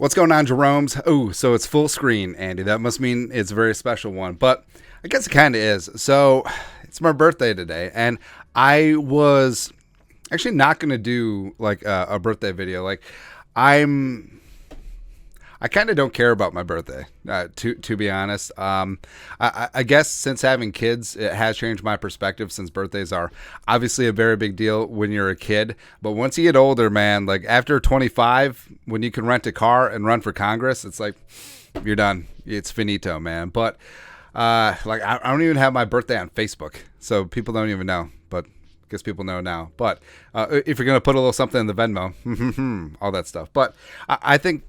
What's going on, Jerome's? Oh, so it's full screen, Andy. That must mean it's a very special one, but I guess it kind of is. So it's my birthday today, and I was actually not going to do like a birthday video. I kind of don't care about my birthday, to be honest. I guess since having kids, it has changed my perspective, since birthdays are obviously a very big deal when you're a kid. But once you get older, man, like after 25, when you can rent a car and run for Congress, it's like you're done. It's finito, man. But I don't even have my birthday on Facebook, so people don't even know. But I guess people know now. But if you're going to put a little something in the Venmo, all that stuff. But I think...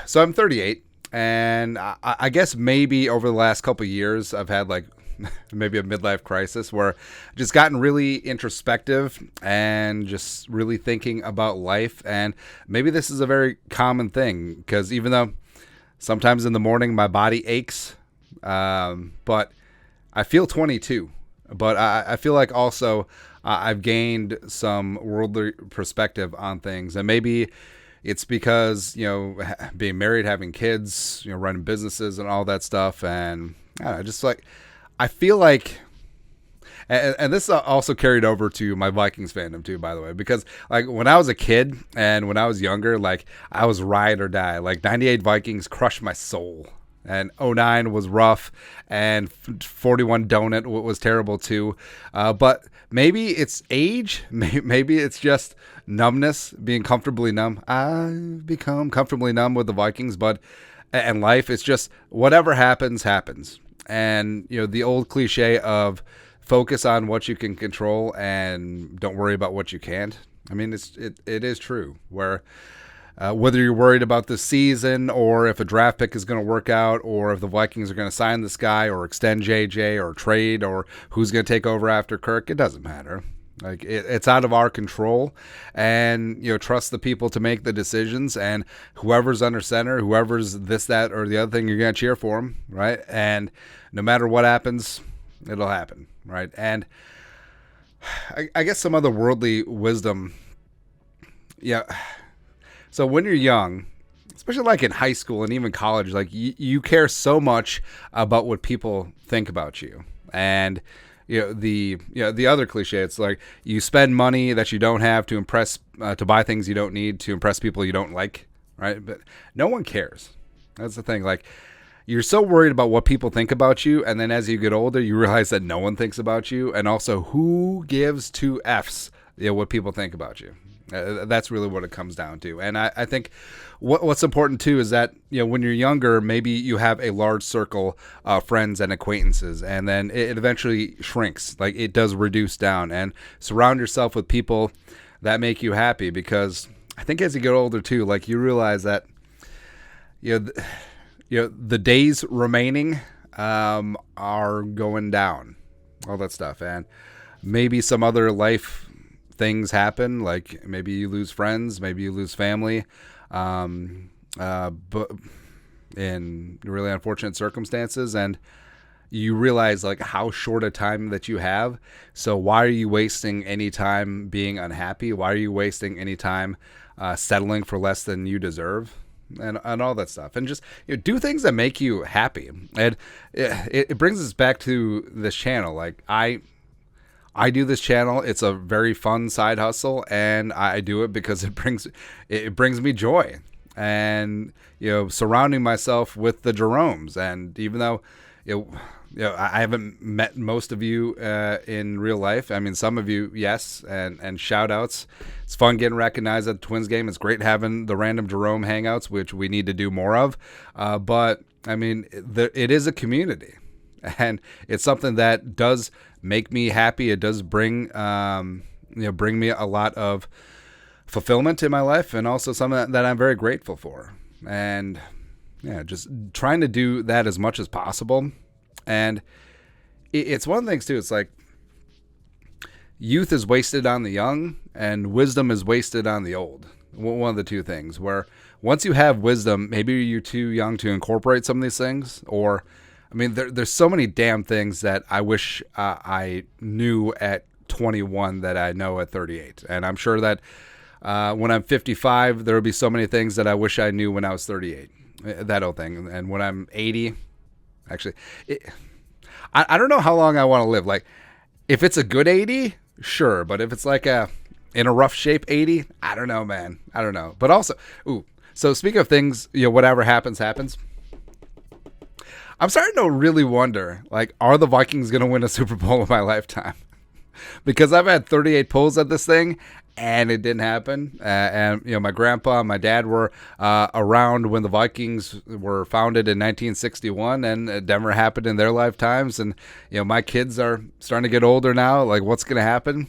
So I'm 38, and I guess maybe over the last couple of years, I've had like maybe a midlife crisis where I've just gotten really introspective and just really thinking about life. And maybe this is a very common thing, because even though sometimes in the morning my body aches, but I feel 22. But I feel like also I've gained some worldly perspective on things, and maybe it's because, being married, having kids, running businesses and all that stuff. And I don't know, just like, I feel like, and this also carried over to my Vikings fandom too, by the way, because like when I was a kid and when I was younger, like I was ride or die. Like 98 Vikings crushed my soul. And 09 was rough, and 41 Donut was terrible too. But maybe it's age. Maybe it's just numbness, being comfortably numb. I've become comfortably numb with the Vikings, and life, it's just whatever happens, happens. And, the old cliche of focus on what you can control and don't worry about what you can't. I mean, it is true, where... whether you're worried about the season, or if a draft pick is going to work out, or if the Vikings are going to sign this guy or extend JJ or trade, or who's going to take over after Kirk, it doesn't matter. Like it's out of our control, and trust the people to make the decisions. And whoever's under center, whoever's this, that, or the other thing, you're going to cheer for them, right? And no matter what happens, it'll happen, right? And I guess some other worldly wisdom, yeah. So when you're young, especially like in high school and even college, like you care so much about what people think about you. And the other cliche, it's like you spend money that you don't have to impress, to buy things you don't need, to impress people you don't like, right? But no one cares. That's the thing. Like, you're so worried about what people think about you, and then as you get older, you realize that no one thinks about you, and also who gives two Fs, what people think about you. That's really what it comes down to. And I think what's important too is that when you're younger, maybe you have a large circle of friends and acquaintances, and then it eventually shrinks. Like it does reduce down, and surround yourself with people that make you happy, because I think as you get older too, like you realize that the days remaining are going down, all that stuff, and maybe some other life things happen, like maybe you lose friends, maybe you lose family, but in really unfortunate circumstances, and you realize like how short a time that you have. So why are you wasting any time being unhappy? Why are you wasting any time settling for less than you deserve? And all that stuff, and just do things that make you happy. And it brings us back to this channel. Like I do this channel. It's a very fun side hustle, and I do it because it brings me joy. And surrounding myself with the Jeromes, and even though I haven't met most of you in real life. I mean, some of you, yes, and shout outs. It's fun getting recognized at the Twins game. It's great having the random Jerome hangouts, which we need to do more of. But I mean, it is a community, and it's something that does make me happy. It does bring me a lot of fulfillment in my life, and also something that I'm very grateful for. And just trying to do that as much as possible. And it's one of the things too, it's like youth is wasted on the young, and wisdom is wasted on the old. One of the two things, where once you have wisdom, maybe you're too young to incorporate some of these things. Or I mean, there's so many damn things that I wish I knew at 21 that I know at 38. And I'm sure that When I'm 55, there will be so many things that I wish I knew when I was 38. That old thing. And when I'm 80, actually, I don't know how long I want to live. Like, if it's a good 80, sure. But if it's like in a rough shape 80, I don't know, man. I don't know. But also, so speaking of things, whatever happens, happens. I'm starting to really wonder, like, are the Vikings going to win a Super Bowl in my lifetime? Because I've had 38 pulls at this thing, and it didn't happen. And my grandpa and my dad were around when the Vikings were founded in 1961, and Denver happened in their lifetimes. And my kids are starting to get older now. Like, what's going to happen?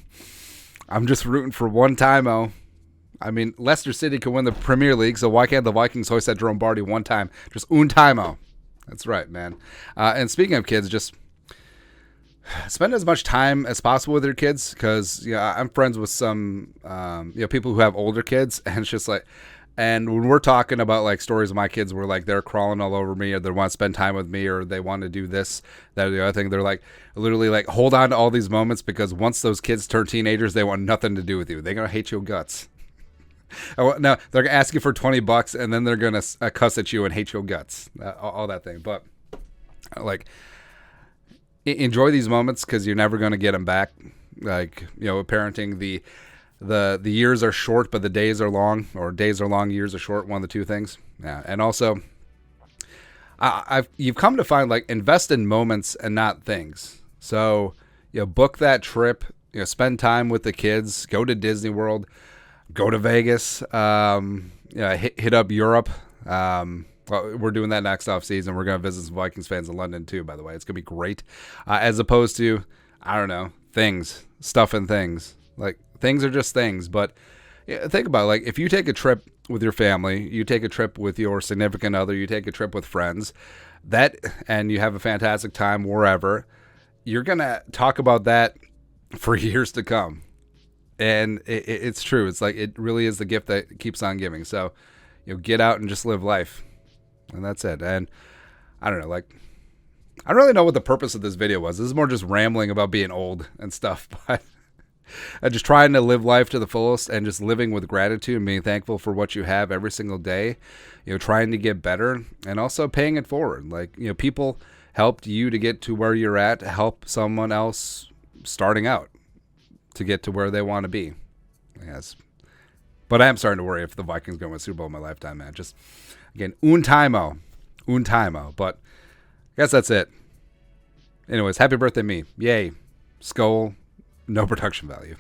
I'm just rooting for one time-o. I mean, Leicester City can win the Premier League, so why can't the Vikings hoist that Jerome Barty one time? Just un time-o. That's right, man. And speaking of kids, just spend as much time as possible with your kids, because I'm friends with some people who have older kids, and it's just like, and when we're talking about like stories of my kids where like they're crawling all over me, or they want to spend time with me, or they want to do this, that, or the other thing, they're like literally like hold on to all these moments, because once those kids turn teenagers, they want nothing to do with you. They're gonna hate your guts. No, they're gonna ask you for $20, and then they're gonna cuss at you and hate your guts, all that thing. But like, enjoy these moments, because you're never gonna get them back. Like, parenting, the years are short, but the days are long, or days are long, years are short. One of the two things. Yeah, and also, you've come to find, like, invest in moments and not things. So book that trip. Spend time with the kids. Go to Disney World. Go to Vegas, hit up Europe. Well, we're doing that next off season. We're going to visit some Vikings fans in London too, by the way. It's going to be great. As opposed to, I don't know, stuff and things. Like, things are just things. But think about it. Like, if you take a trip with your family, you take a trip with your significant other, you take a trip with friends, and you have a fantastic time wherever, you're going to talk about that for years to come. And it's true. It's like, it really is the gift that keeps on giving. So, get out and just live life. And that's it. And I don't know, like, I don't really know what the purpose of this video was. This is more just rambling about being old and stuff. But I'm just trying to live life to the fullest, and just living with gratitude and being thankful for what you have every single day. Trying to get better, and also paying it forward. Like, people helped you to get to where you're at, help someone else starting out to get to where they want to be. Yes. But I am starting to worry if the Vikings go win a Super Bowl in my lifetime, man. Just, again, un time-o. But I guess that's it. Anyways, happy birthday, me. Yay. Skull, no production value.